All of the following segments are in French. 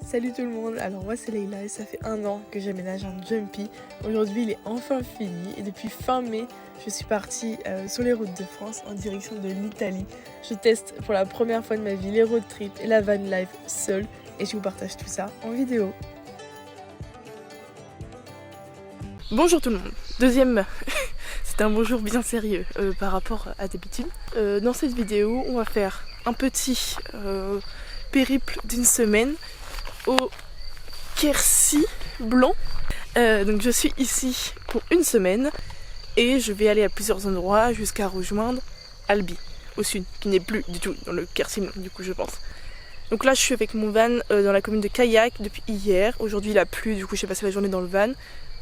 Salut tout le monde, alors moi c'est Leïla et ça fait 1 an que j'aménage un Jumpy. Aujourd'hui il est enfin fini et depuis fin mai je suis partie sur les routes de France en direction de l'Italie. Je teste pour la première fois de ma vie les road trips et la van life seule et je vous partage tout ça en vidéo. Bonjour tout le monde, c'est un bonjour bien sérieux par rapport à d'habitude. Dans cette vidéo on va faire un petit périple d'une semaine au Quercy blanc. Donc je suis ici pour une semaine et je vais aller à plusieurs endroits jusqu'à rejoindre Albi au sud, qui n'est plus du tout dans le Quercy blanc du coup je pense. Donc là je suis avec mon van dans la commune de Caillac depuis hier. Aujourd'hui il a plu, du coup j'ai passé la journée dans le van.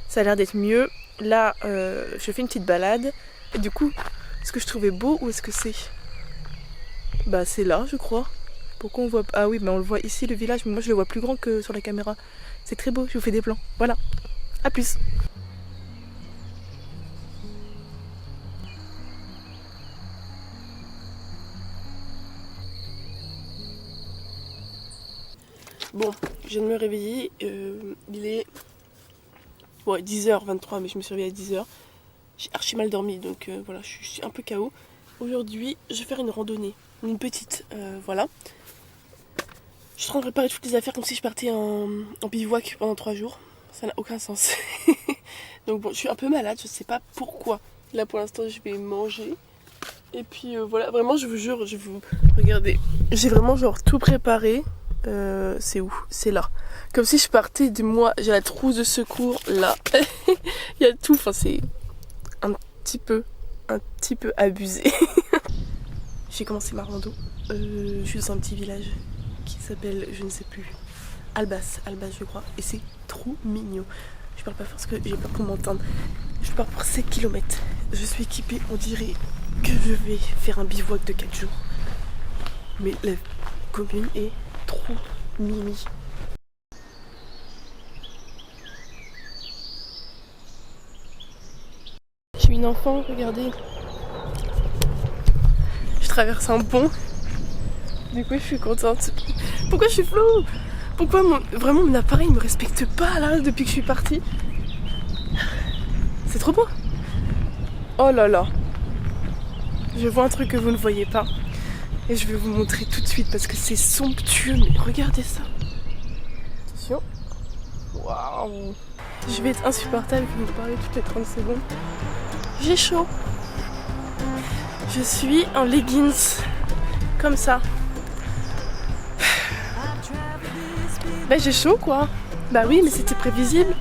Ça a l'air d'être mieux. Là je fais une petite balade et du coup est-ce que je trouvais beau ou est-ce que c'est... Bah c'est là je crois. Pourquoi on voit... Ah oui, mais on le voit ici, le village, mais moi je le vois plus grand que sur la caméra. C'est très beau, je vous fais des plans. Voilà, à plus. Bon, je viens de me réveiller, il est 10h23, mais je me suis réveillée à 10h. J'ai archi mal dormi, donc voilà, je suis un peu KO. Aujourd'hui, je vais faire une randonnée, une petite, voilà. Je suis en train de préparer toutes les affaires comme si je partais en bivouac pendant 3 jours. Ça n'a aucun sens. Donc bon, je suis un peu malade, je sais pas pourquoi. Là pour l'instant je vais manger. Et puis voilà, vraiment je vous jure, je vous... Regardez, j'ai vraiment genre tout préparé. C'est où? C'est là. Comme si je partais de moi, j'ai la trousse de secours là. Il y a tout, enfin c'est un petit peu abusé. J'ai commencé ma rando. Je suis dans un petit village qui s'appelle, je ne sais plus, Albas je crois, et c'est trop mignon. Je parle pas parce que j'ai peur qu'on m'entende. Je pars pour 7 km. Je suis équipée, on dirait que je vais faire un bivouac de 4 jours. Mais la commune est trop mimi. Je suis une enfant, regardez. Je traverse un pont. Du coup je suis contente. Pourquoi je suis floue? Pourquoi vraiment mon appareil me respecte pas là depuis que je suis partie? C'est trop beau. Oh là là. Je vois un truc que vous ne voyez pas. Et je vais vous montrer tout de suite parce que c'est somptueux. Mais regardez ça. Attention. Waouh. Je vais être insupportable de vous parler toutes les 30 secondes. J'ai chaud. Je suis en leggings. Comme ça. Bah j'ai chaud quoi. Bah oui mais c'était prévisible.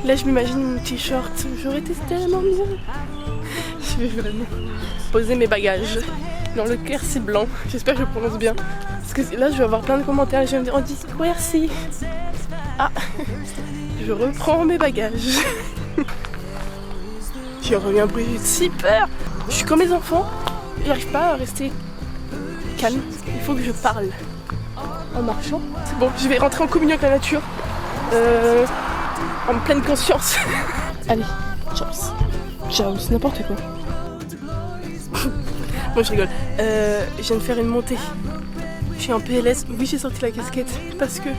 Là je m'imagine mon t-shirt. J'aurais été tellement mieux. Je vais vraiment poser mes bagages dans le Quercy blanc. J'espère que je prononce bien. Parce que là je vais avoir plein de commentaires et je vais me dire on dit Quercy. Ah. Je reprends mes bagages. J'ai revu un bruit, j'ai si peur. Je suis comme mes enfants. J'arrive pas à rester calme. Il faut que je parle. En marchant, c'est bon, je vais rentrer en communion avec la nature en pleine conscience. Allez, ciao, c'est n'importe quoi. Bon je rigole, je viens de faire une montée. Je suis en PLS, oui j'ai sorti la casquette parce que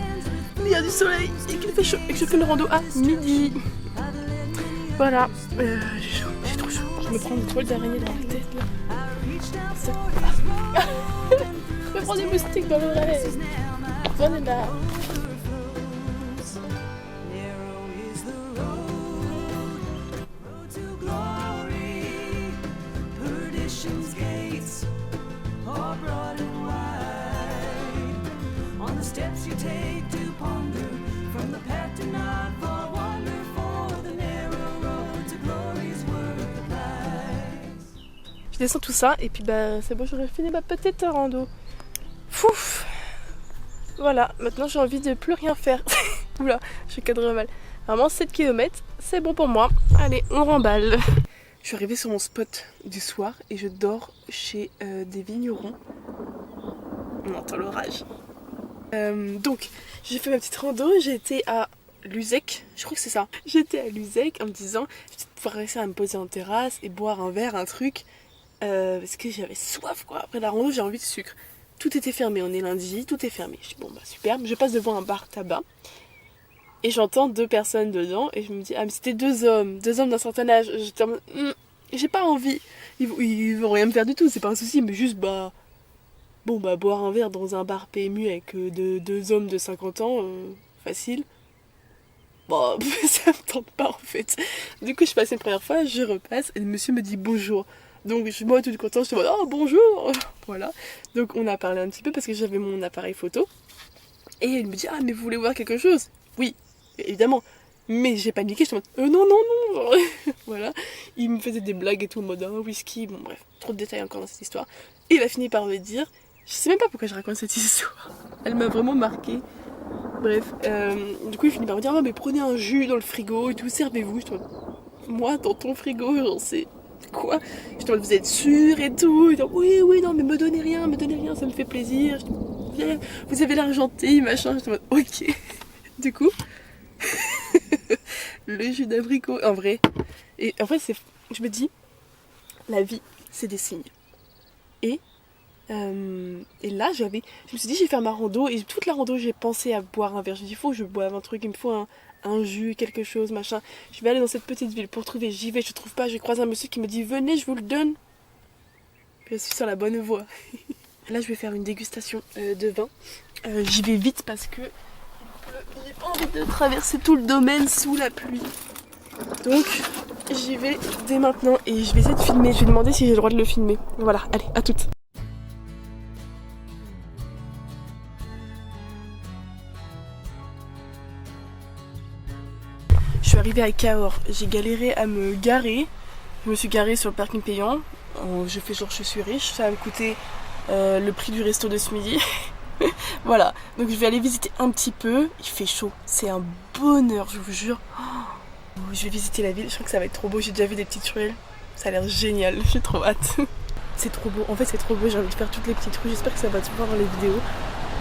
il y a du soleil et qu'il fait chaud et que je fais une rando à midi. Voilà, j'ai chaud, j'ai trop chaud. Je me prends une toile d'araignée dans la tête là. Je me prends des moustiques dans l'oreille. Venez là. Je descends tout ça et puis bah c'est bon, j'aurais fini ma petite rando. Fouf. Voilà, maintenant j'ai envie de plus rien faire. Oula, je cadre mal. Vraiment 7 km, c'est bon pour moi. Allez, on remballe. Je suis arrivée sur mon spot du soir et je dors chez des vignerons. On entend l'orage. Donc, j'ai fait ma petite rando, j'ai été à Luzec, je crois que c'est ça. J'étais à Luzec en me disant, je vais pouvoir rester à me poser en terrasse et boire un verre, un truc. Parce que j'avais soif quoi. Après la rando, j'ai envie de sucre. tout était fermé. On est lundi, tout est fermé. Je dis bon bah super, je passe devant un bar tabac et j'entends 2 personnes dedans et je me dis ah mais c'était 2 hommes d'un certain âge. J'étais en mode, j'ai pas envie. Ils vont rien me faire du tout, c'est pas un souci, mais juste bah bon bah boire un verre dans un bar PMU avec 2 hommes de 50 ans, facile. Bon, ça me tente pas en fait. Du coup, je passe une première fois, je repasse et le monsieur me dit bonjour. Donc, moi, toute contente, je te dis oh bonjour. Voilà. Donc, on a parlé un petit peu parce que j'avais mon appareil photo. Et il me dit ah, mais vous voulez voir quelque chose? Oui, évidemment. Mais j'ai paniqué, je te dis non, non, non. Voilà. Il me faisait des blagues et tout, en mode un whisky. Bon, bref, trop de détails encore dans cette histoire. Et il a fini par me dire je sais même pas pourquoi je raconte cette histoire. Elle m'a vraiment marquée. Bref, du coup il finit par me dire oh, mais prenez un jus dans le frigo et tout, servez-vous. Je te dis moi dans ton frigo, j'en sais quoi. Je te dis vous êtes sûr et tout. Il dit oui, oui, non mais me donnez rien, ça me fait plaisir. Je dis, vous avez l'air gentil, machin. Je te dis ok. Du coup, le jus d'abricot, en vrai. Et en fait, je me dis, la vie, c'est des signes. Et là, je me suis dit, je vais faire ma rando. Et toute la rando, j'ai pensé à boire un verre. Je me dis, il faut que je boive un truc, il me faut un jus, quelque chose, machin. Je vais aller dans cette petite ville pour trouver. J'y vais, je trouve pas. Je croise un monsieur qui me dit, venez, je vous le donne. Je suis sur la bonne voie. Là, je vais faire une dégustation de vin. J'y vais vite parce que j'ai pas envie de traverser tout le domaine sous la pluie. Donc, j'y vais dès maintenant et je vais essayer de filmer. Je vais demander si j'ai le droit de le filmer. Voilà, allez, à toutes. Je suis arrivée à Cahors, j'ai galéré à me garer. Je me suis garée sur le parking payant. Je fais genre je suis riche, ça va me coûter le prix du resto de ce midi. Voilà, donc je vais aller visiter un petit peu. Il fait chaud, c'est un bonheur, je vous jure. Oh, je vais visiter la ville, je crois que ça va être trop beau. J'ai déjà vu des petites ruelles, ça a l'air génial, j'ai trop hâte. C'est trop beau, en fait c'est trop beau, j'ai envie de faire toutes les petites rues. J'espère que ça va se voir dans les vidéos.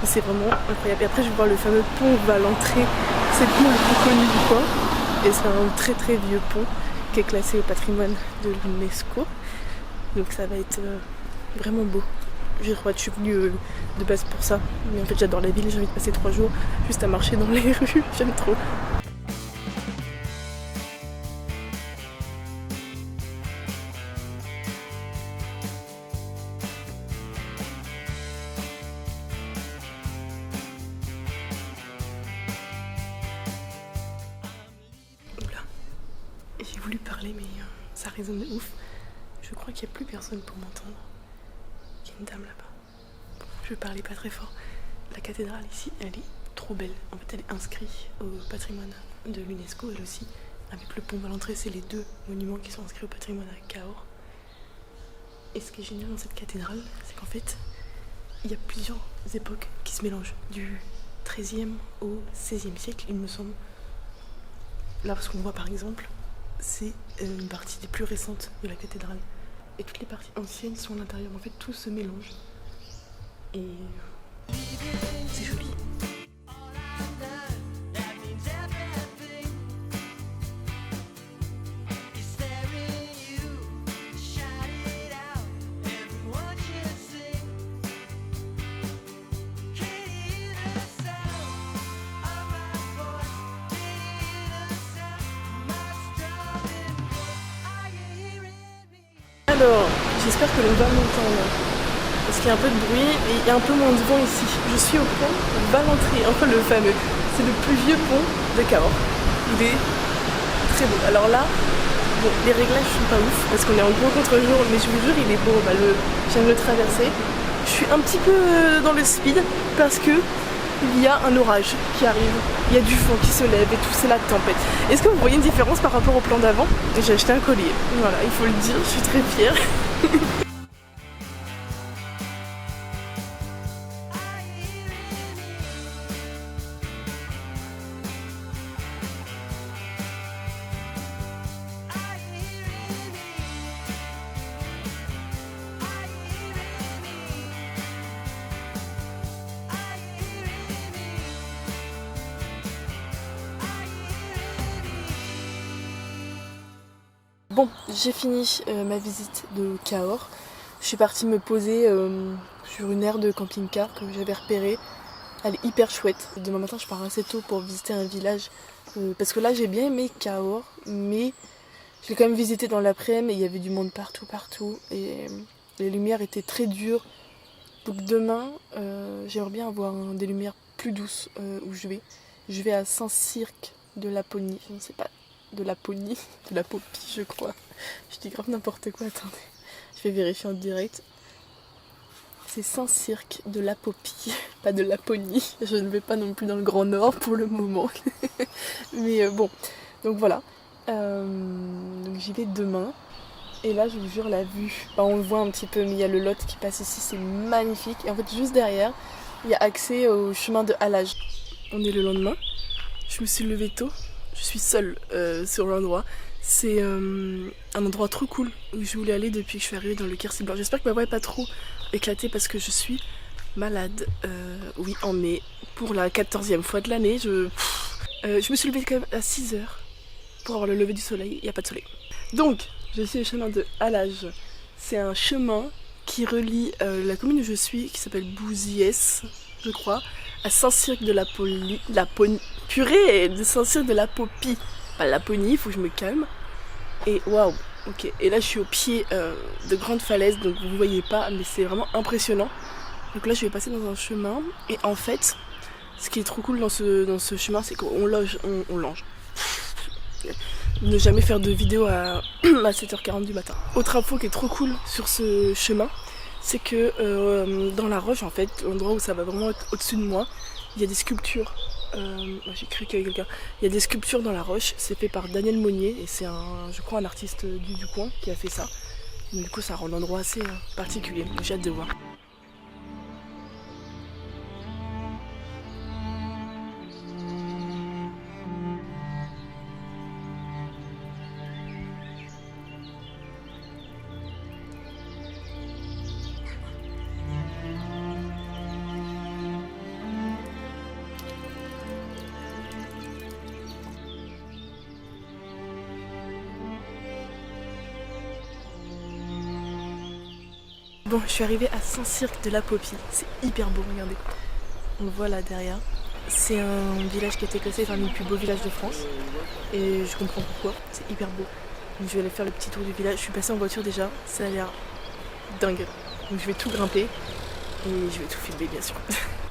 C'est vraiment incroyable. Et après je vais voir le fameux pont à l'entrée. C'est le pont le plus connu du coin. Et c'est un très très vieux pont qui est classé au patrimoine de l'UNESCO. Donc ça va être vraiment beau. Je suis venue de base pour ça. Mais en fait j'adore la ville, j'ai envie de passer 3 jours juste à marcher dans les rues. J'aime trop. J'ai voulu parler mais ça résonne de ouf. Je crois qu'il n'y a plus personne pour m'entendre. Il y a une dame là-bas. Bon, je parlais pas très fort. La cathédrale ici, elle est trop belle. En fait, elle est inscrite au patrimoine de l'UNESCO, elle aussi. Avec le pont à l'entrée, c'est les 2 monuments qui sont inscrits au patrimoine à Cahors. Et ce qui est génial dans cette cathédrale, c'est qu'en fait, il y a plusieurs époques qui se mélangent. Du 13e au 16e siècle, il me semble. Là, ce qu'on voit par exemple, c'est une partie des plus récentes de la cathédrale. Et toutes les parties anciennes sont à l'intérieur. En fait, tout se mélange. Et c'est joli. Alors, j'espère que l'on va m'entendre. Parce qu'il y a un peu de bruit et il y a un peu moins de vent ici. Je suis au pont Valentré, enfin le fameux. C'est le plus vieux pont de Cahors. Il est très beau. Alors là, bon, les réglages sont pas ouf parce qu'on est en gros contre-jour, mais je vous jure, il est beau. Bah, je viens de le traverser. Je suis un petit peu dans le speed parce que il y a un orage qui arrive, il y a du vent qui se lève et tout, c'est la tempête. Est-ce que vous voyez une différence par rapport au plan d'avant? J'ai acheté un collier, voilà, il faut le dire, je suis très fière. Bon, j'ai fini ma visite de Cahors. Je suis partie me poser sur une aire de camping-car que j'avais repérée. Elle est hyper chouette. Demain matin, je pars assez tôt pour visiter un village. Parce que là, j'ai bien aimé Cahors, mais je l'ai quand même visité dans l'après-midi et il y avait du monde partout. Et les lumières étaient très dures. Donc demain, j'aimerais bien avoir des lumières plus douces où je vais. Je vais à Saint-Cirque de Laponie. Je ne sais pas, de Laponie, de la Popie, je crois. Je dis grave n'importe quoi, attendez. Je vais vérifier en direct. C'est Saint-Cirque de la Popie, pas de Laponie. Je ne vais pas non plus dans le Grand Nord pour le moment. Mais bon, donc voilà. Donc j'y vais demain. Et là, je vous jure, la vue, on le voit un petit peu, mais il y a le Lot qui passe ici, c'est magnifique. Et en fait, juste derrière, il y a accès au chemin de halage. On est le lendemain. Je me suis levée tôt. Je suis seule sur l'endroit. C'est un endroit trop cool où je voulais aller depuis que je suis arrivée dans le Quercy Blanc. J'espère que ma voix n'est pas trop éclatée parce que je suis malade. Oui, en mai, pour la 14e fois de l'année. Je me suis levée quand même à 6h pour avoir le lever du soleil. Il n'y a pas de soleil. Donc, je suis au chemin de halage. C'est un chemin qui relie la commune où je suis, qui s'appelle Bouziès, je crois, à Saint-Cirque de purée, de Saint-Cirque de la Popie. Pas Laponie, il faut que je me calme. Et waouh, ok. Et là, je suis au pied de grandes falaises, donc vous ne voyez pas, mais c'est vraiment impressionnant. Donc là, je vais passer dans un chemin. Et en fait, ce qui est trop cool dans ce chemin, c'est qu'on longe. Ne jamais faire de vidéo à 7h40 du matin. Autre info qui est trop cool sur ce chemin, c'est que dans la roche, en fait, l'endroit où ça va vraiment être au-dessus de moi, il y a des sculptures. J'ai cru qu'il y avait quelqu'un. Il y a des sculptures dans la roche, c'est fait par Daniel Monnier et c'est je crois un artiste du coin qui a fait ça. Donc, du coup, ça rend l'endroit assez particulier. J'ai hâte de voir. Bon, je suis arrivée à Saint-Cirque de la Popie. C'est hyper beau, regardez. On le voit là derrière. C'est un village qui a été classé parmi les plus beaux villages de France. Et je comprends pourquoi, c'est hyper beau. Donc je vais aller faire le petit tour du village. Je suis passée en voiture déjà, ça a l'air dingue. Donc je vais tout grimper et je vais tout filmer bien sûr.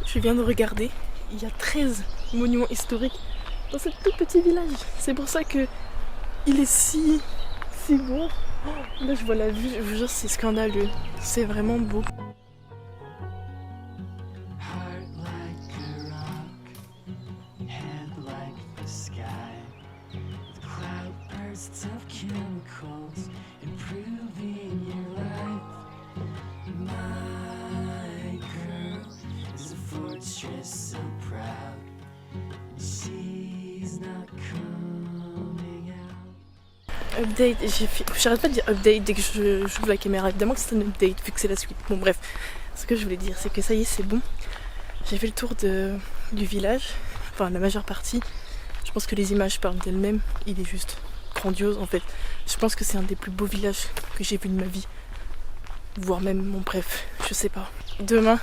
Je viens de regarder, il y a 13 monuments historiques dans ce tout petit village. C'est pour ça que il est si beau. Oh, là je vois la vue, je vous jure c'est scandaleux. C'est vraiment beau. Update, j'arrête pas de dire update dès que j'ouvre la caméra, évidemment que c'est un update vu que c'est la suite. Bon bref, ce que je voulais dire c'est que ça y est c'est bon. J'ai fait le tour du village, enfin la majeure partie. Je pense que les images parlent d'elles-mêmes, il est juste grandiose en fait. Je pense que c'est un des plus beaux villages que j'ai vu de ma vie. Voire même, bon bref, je sais pas. Demain,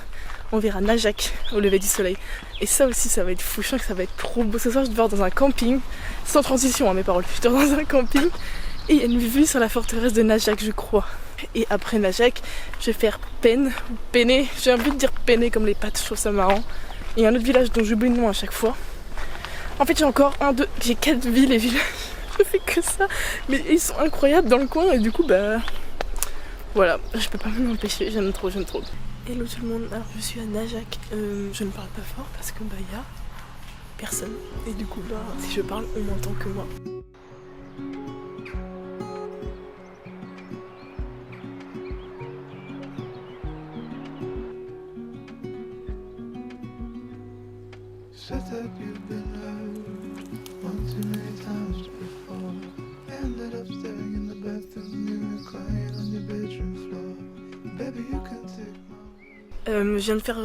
on verra Najac au lever du soleil. Et ça aussi, ça va être fou, je sens que ça va être trop beau. Ce soir, je dors dans un camping, sans transition mes paroles. Je dors dans un camping et il y a une vue sur la forteresse de Najac, je crois. Et après Najac, je vais faire Péné. J'ai envie de dire Péné comme les pâtes, je trouve ça marrant. Et il y a un autre village dont j'oublie le nom à chaque fois. En fait, j'ai 4 villes et villages. Je fais que ça. Mais ils sont incroyables dans le coin et du coup, voilà, je peux pas m'en empêcher, j'aime trop. Hello tout le monde, alors je suis à Najac, je ne parle pas fort parce que y a personne. Et du coup si je parle, on m'entend que moi. Je viens de faire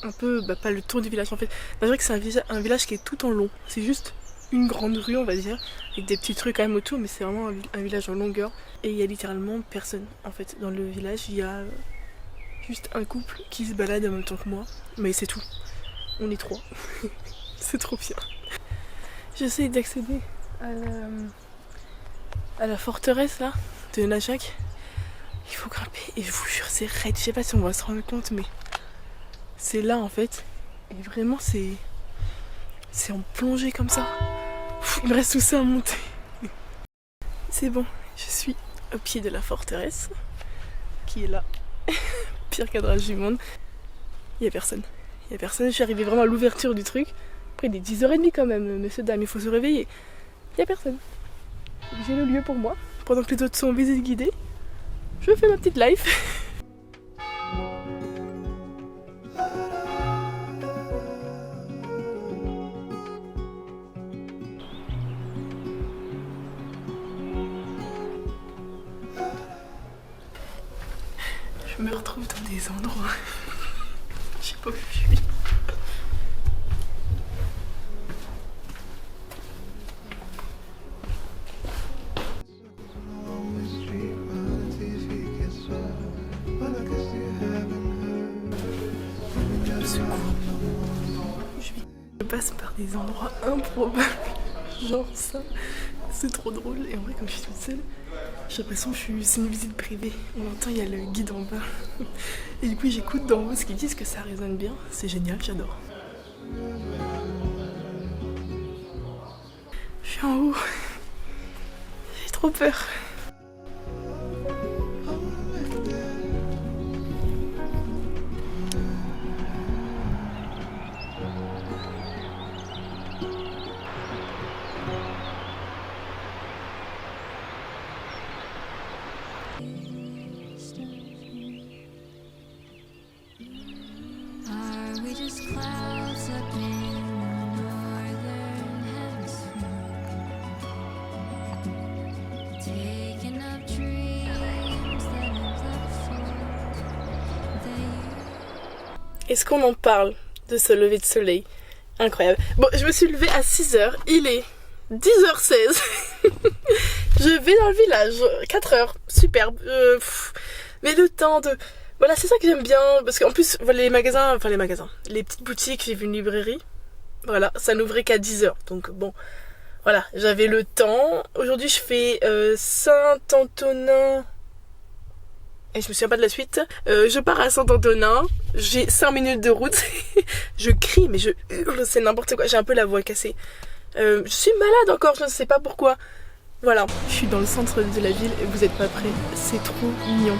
un peu, pas le tour du village en fait. Je dirais que c'est un village qui est tout en long. C'est juste une grande rue on va dire, avec des petites rues quand même autour, mais c'est vraiment un village en longueur. Et il y a littéralement personne en fait. Dans le village, il y a Juste un couple qui se balade en même temps que moi. Mais c'est tout. On est 3. C'est trop bien. J'essaie d'accéder à la forteresse là de Nachak. Il faut grimper et je vous jure c'est raide. Je sais pas si on va se rendre compte mais c'est là en fait. Et vraiment c'est en plongée comme ça. Il me reste tout ça à monter. C'est bon, je suis au pied de la forteresse qui est là. Pire cadrage du monde. Il y a personne. Je suis arrivée vraiment à l'ouverture du truc. Après il est 10h30 quand même, messieurs dames, il faut se réveiller. Il y a personne. J'ai le lieu pour moi. Pendant que les autres sont en visite guidée, je fais ma petite life. Je me retrouve dans des endroits. Je sais pas où je suis. Je passe par des endroits improbables. Genre ça. C'est trop drôle. Et en vrai, comme je suis toute seule, j'ai l'impression que c'est une visite privée. On entend, il y a le guide en bas. Et du coup, j'écoute d'en haut ce qu'ils disent, que ça résonne bien. C'est génial, j'adore. Je suis en haut. J'ai trop peur. Est-ce qu'on en parle de ce lever de soleil? Incroyable. Bon, je me suis levée à 6h, il est 10h16. Je vais dans le village, 4h, superbe. Mais le temps de... Voilà, c'est ça que j'aime bien, parce qu'en plus, les magasins, les petites boutiques, j'ai vu une librairie. Voilà, ça n'ouvrait qu'à 10h, donc bon, voilà, j'avais le temps. Aujourd'hui, je fais Saint-Antonin... Et je me souviens pas de la suite. Je pars à Saint-Antonin. J'ai 5 minutes de route. Je crie, mais je hurle, c'est n'importe quoi. J'ai un peu la voix cassée. Je suis malade encore, je ne sais pas pourquoi. Voilà, je suis dans le centre de la ville et vous n'êtes pas prêts. C'est trop mignon.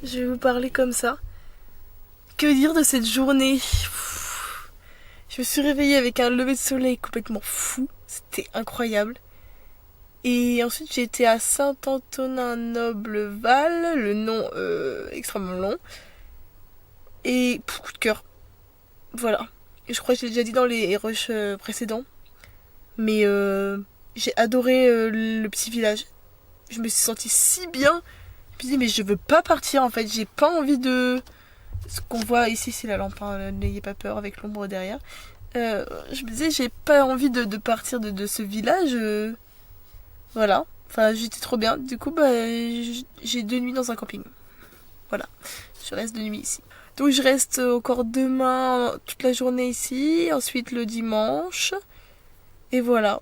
Je vais vous parler comme ça. Que dire de cette journée? Je me suis réveillée avec un lever de soleil complètement fou. C'était incroyable. Et ensuite j'ai été à Saint-Antonin-Noble-Val. Le nom extrêmement long. Et coup de cœur. Voilà. Et je crois que je l'ai déjà dit dans les rushs précédents. Mais j'ai adoré le petit village. Je me suis sentie si bien. Je me dis mais je veux pas partir en fait, j'ai pas envie de... Ce qu'on voit ici c'est la lampe, hein, n'ayez pas peur avec l'ombre derrière. Je me disais j'ai pas envie de partir de ce village. Voilà, enfin j'étais trop bien. Du coup j'ai 2 nuits dans un camping. Voilà, je reste 2 nuits ici. Donc je reste encore demain toute la journée ici, ensuite le dimanche. Et voilà.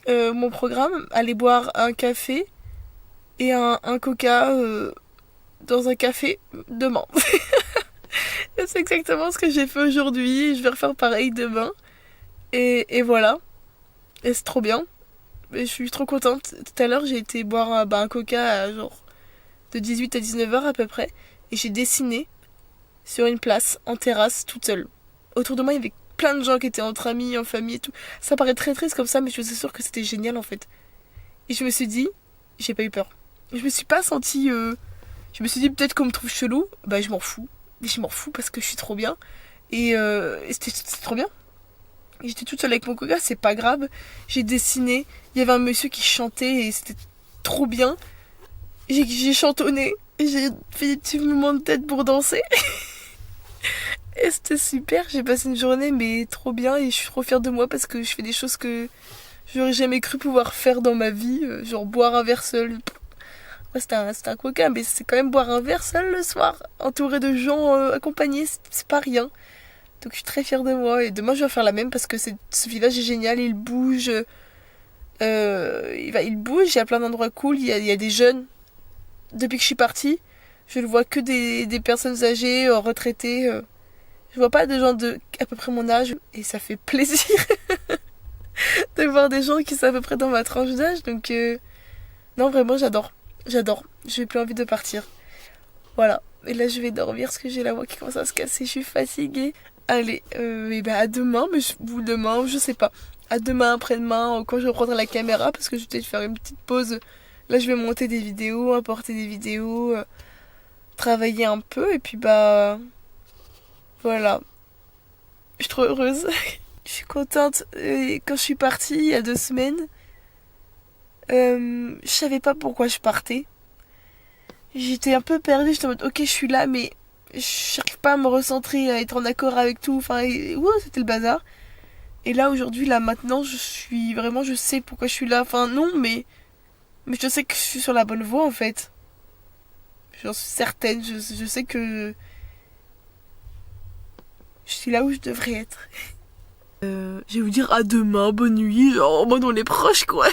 Mon programme, aller boire un café et un coca dans un café demain. C'est exactement ce que j'ai fait aujourd'hui. Je vais refaire pareil demain. Et voilà. Et c'est trop bien. Et je suis trop contente. Tout à l'heure, j'ai été boire un coca à genre de 18 à 19h à peu près. Et j'ai dessiné sur une place, en terrasse, toute seule. Autour de moi, il y avait plein de gens qui étaient entre amis, en famille et tout. Ça paraît très triste comme ça, mais je suis sûre que c'était génial en fait. Et je me suis dit, j'ai pas eu peur. Je me suis pas sentie... Je me suis dit peut-être qu'on me trouve chelou. Bah je m'en fous. Je m'en fous parce que je suis trop bien. Et c'était trop bien. J'étais toute seule avec mon coca, c'est pas grave. J'ai dessiné. Il y avait un monsieur qui chantait et c'était trop bien. J'ai chantonné. J'ai fait des petits mouvements de tête pour danser. Et c'était super. J'ai passé une journée mais trop bien et je suis trop fière de moi parce que je fais des choses que j'aurais jamais cru pouvoir faire dans ma vie. Genre boire un verre seul. Ouais, c'était un coca, mais c'est quand même boire un verre seul le soir, entouré de gens accompagnés, c'est pas rien. Donc je suis très fière de moi et demain je vais faire la même parce que ce village est génial, il bouge, il bouge, il y a plein d'endroits cool, il y a des jeunes. Depuis que je suis partie, je ne vois que des personnes âgées, retraitées. Je vois pas de gens de à peu près mon âge et ça fait plaisir de voir des gens qui sont à peu près dans ma tranche d'âge. Donc non, vraiment j'adore. J'ai plus envie de partir. Voilà. Et là je vais dormir parce que j'ai la voix qui commence à se casser, je suis fatiguée. Allez, et bah à demain, ou demain, je sais pas. À demain, après-demain, quand je reprendrai la caméra, parce que je vais peut-être faire une petite pause. Là je vais monter des vidéos, importer des vidéos, travailler un peu, et puis bah... Voilà. Je suis trop heureuse. Je suis contente. Quand je suis partie, il y a 2 semaines, je savais pas pourquoi je partais. J'étais un peu perdue, j'étais en mode ok je suis là mais je n'arrive pas à me recentrer, à être en accord avec tout, enfin c'était le bazar. Et là aujourd'hui, là maintenant je sais pourquoi je suis là, enfin non mais je sais que je suis sur la bonne voie en fait. J'en suis certaine, je sais que je suis là où je devrais être. Je vais vous dire à demain, bonne nuit, genre en mode on est proches quoi.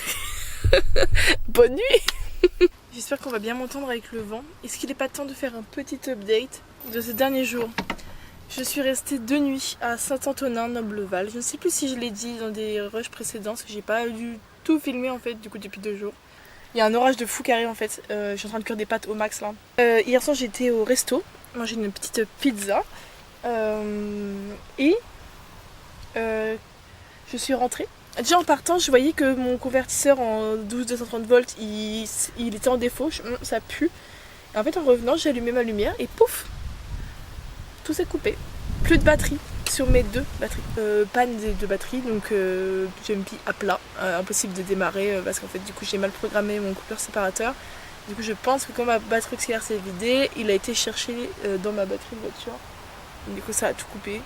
Bonne nuit. J'espère qu'on va bien m'entendre avec le vent. Est-ce qu'il n'est pas temps de faire un petit update de ces derniers jours? Je suis restée 2 nuits à Saint-Antonin, Nobleval. Je ne sais plus si je l'ai dit dans des rushs précédents, parce que j'ai pas dû tout filmer en fait, du coup depuis 2 jours. Il y a un orage de fou qui arrive en fait. Je suis en train de cuire des pâtes au max là. Hier soir j'étais au resto, manger une petite pizza. Et je suis rentrée. Déjà en partant, je voyais que mon convertisseur en 12-230 volts, il était en défaut, ça pue. Et en fait en revenant, j'ai allumé ma lumière et pouf, tout s'est coupé. Plus de batterie sur mes 2 batteries. Panne des 2 batteries, donc Jumpy à plat. Impossible de démarrer parce qu'en fait du coup j'ai mal programmé mon coupeur séparateur. Du coup je pense que quand ma batterie auxiliaire s'est vidée, il a été cherché dans ma batterie de voiture. Donc, du coup ça a tout coupé.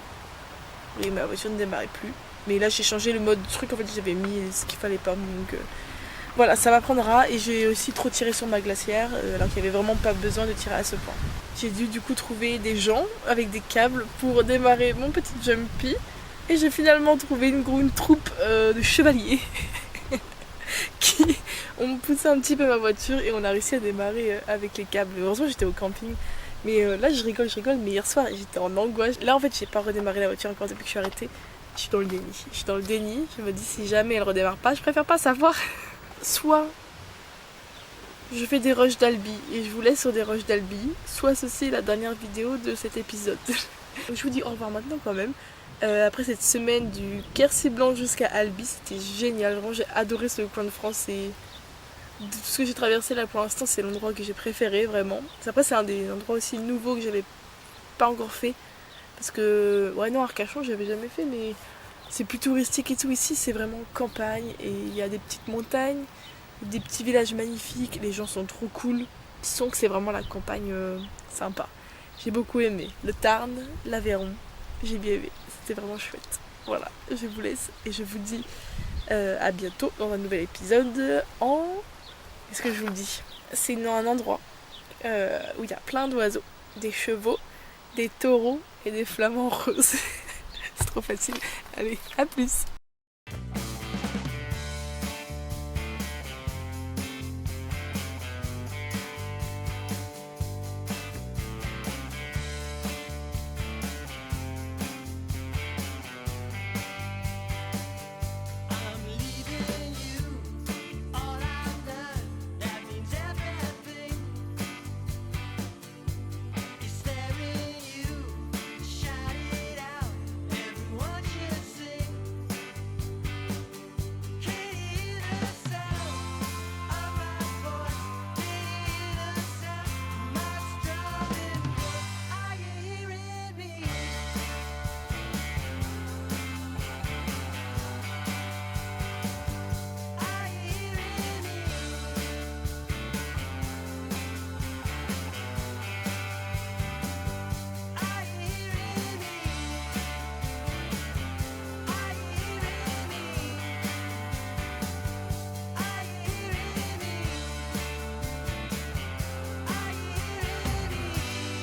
Et ma voiture ne démarrait plus. Mais là j'ai changé le mode truc, en fait j'avais mis ce qu'il fallait pas. Donc voilà, ça m'apprendra. Et j'ai aussi trop tiré sur ma glacière alors qu'il n'y avait vraiment pas besoin de tirer à ce point. J'ai dû du coup trouver des gens avec des câbles pour démarrer mon petit Jumpy. Et j'ai finalement trouvé une troupe de chevaliers qui ont poussé un petit peu ma voiture et on a réussi à démarrer avec les câbles. Heureusement j'étais au camping. Mais là je rigole, mais hier soir j'étais en angoisse. Là en fait j'ai pas redémarré la voiture encore depuis que je suis arrêtée. Je suis dans le déni. Je me dis si jamais elle redémarre pas, je préfère pas savoir. Soit je fais des rushs d'Albi et je vous laisse sur des rushs d'Albi, soit ceci est la dernière vidéo de cet épisode. Je vous dis au revoir maintenant quand même. Après cette semaine du Quercy Blanc jusqu'à Albi, c'était génial. Vraiment j'ai adoré ce coin de France et de tout ce que j'ai traversé là pour l'instant, c'est l'endroit que j'ai préféré vraiment. Après c'est un des endroits aussi nouveaux que j'avais pas encore fait. Parce que, ouais non, Arcachon j'avais jamais fait, mais c'est plus touristique et tout. Ici c'est vraiment campagne et il y a des petites montagnes, des petits villages magnifiques, les gens sont trop cool. Disons que c'est vraiment la campagne sympa. J'ai beaucoup aimé le Tarn, l'Aveyron, j'ai bien aimé, c'était vraiment chouette. Voilà, je vous laisse et je vous dis à bientôt dans un nouvel épisode en... Qu'est-ce que je vous dis? C'est un endroit où il y a plein d'oiseaux, des chevaux, des taureaux et des flamants roses. C'est trop facile. Allez, à plus!